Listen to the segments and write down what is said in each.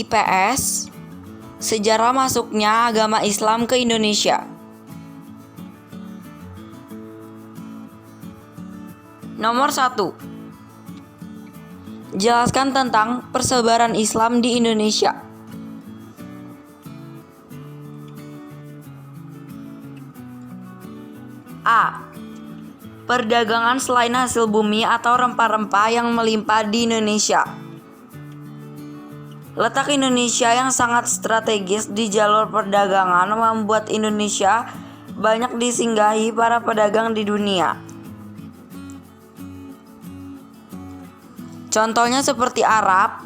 IPS, sejarah masuknya agama Islam ke Indonesia. Nomor 1. Jelaskan tentang persebaran Islam di Indonesia. A. Perdagangan selain hasil bumi atau rempah-rempah yang melimpah di Indonesia. Letak Indonesia yang sangat strategis di jalur perdagangan membuat Indonesia banyak disinggahi para pedagang di dunia. Contohnya seperti Arab,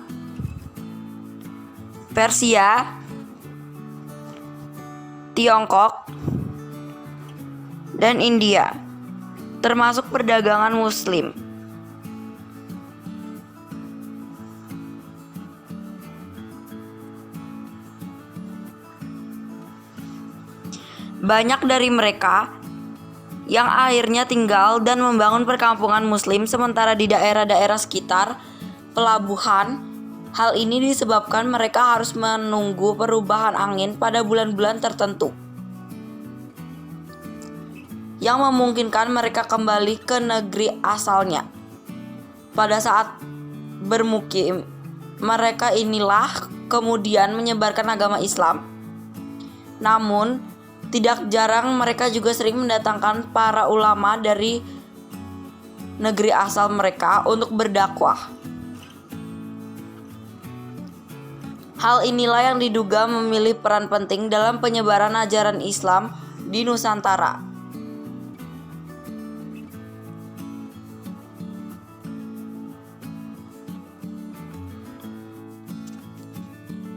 Persia, Tiongkok, dan India, termasuk perdagangan Muslim. Banyak dari mereka yang akhirnya tinggal dan membangun perkampungan Muslim sementara di daerah-daerah sekitar pelabuhan. Hal ini disebabkan mereka harus menunggu perubahan angin pada bulan-bulan tertentu, yang memungkinkan mereka kembali ke negeri asalnya. Pada saat bermukim, mereka inilah kemudian menyebarkan agama Islam. Namun, tidak jarang mereka juga sering mendatangkan para ulama dari negeri asal mereka untuk berdakwah. Hal inilah yang diduga memiliki peran penting dalam penyebaran ajaran Islam di Nusantara.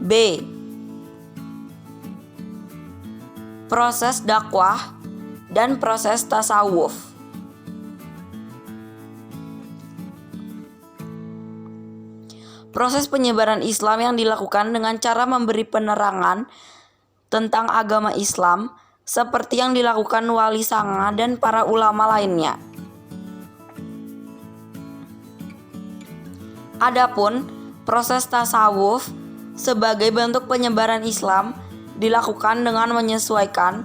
B. Proses dakwah dan proses tasawuf. Proses penyebaran Islam yang dilakukan dengan cara memberi penerangan tentang agama Islam seperti yang dilakukan Wali Sanga dan para ulama lainnya. Adapun proses tasawuf sebagai bentuk penyebaran Islam dilakukan dengan menyesuaikan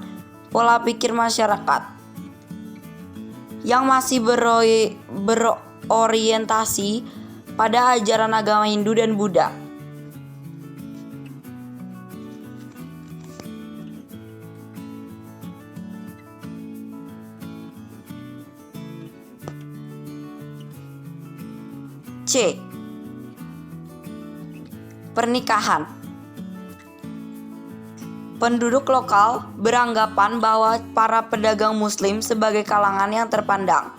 pola pikir masyarakat yang masih berorientasi pada ajaran agama Hindu dan Buddha. C. Pernikahan. Penduduk lokal beranggapan bahwa para pedagang Muslim sebagai kalangan yang terpandang,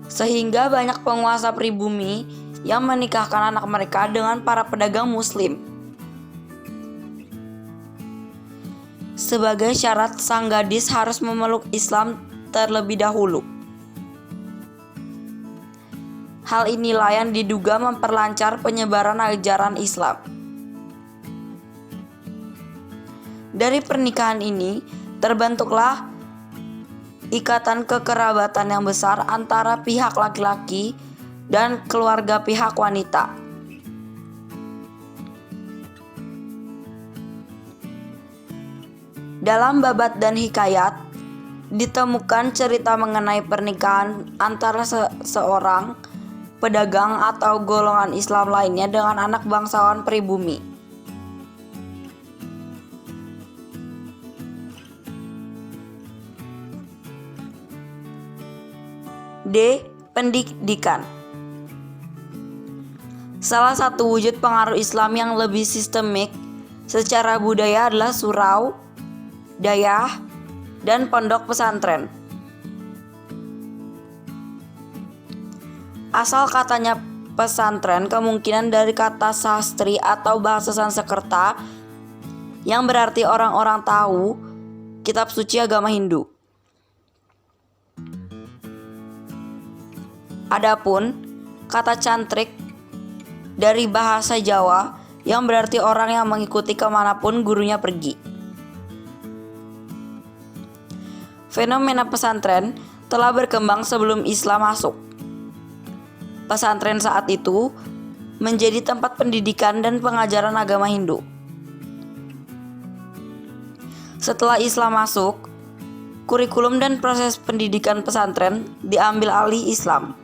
sehingga banyak penguasa pribumi yang menikahkan anak mereka dengan para pedagang Muslim. Sebagai syarat, sang gadis harus memeluk Islam terlebih dahulu. Hal inilah yang diduga memperlancar penyebaran ajaran Islam. Dari pernikahan ini terbentuklah ikatan kekerabatan yang besar antara pihak laki-laki dan keluarga pihak wanita. Dalam Babat dan Hikayat ditemukan cerita mengenai pernikahan antara seorang pedagang atau golongan Islam lainnya dengan anak bangsawan pribumi. D. Pendidikan. Salah satu wujud pengaruh Islam yang lebih sistemik secara budaya adalah surau, dayah, dan pondok pesantren. Asal katanya pesantren kemungkinan dari kata sastri atau bahasa Sanskerta yang berarti orang-orang tahu kitab suci agama Hindu. Adapun kata cantrik dari bahasa Jawa yang berarti orang yang mengikuti kemanapun gurunya pergi. Fenomena pesantren telah berkembang sebelum Islam masuk. pesantren saat itu menjadi tempat pendidikan dan pengajaran agama Hindu. Setelah Islam masuk, kurikulum dan proses pendidikan pesantren diambil alih Islam.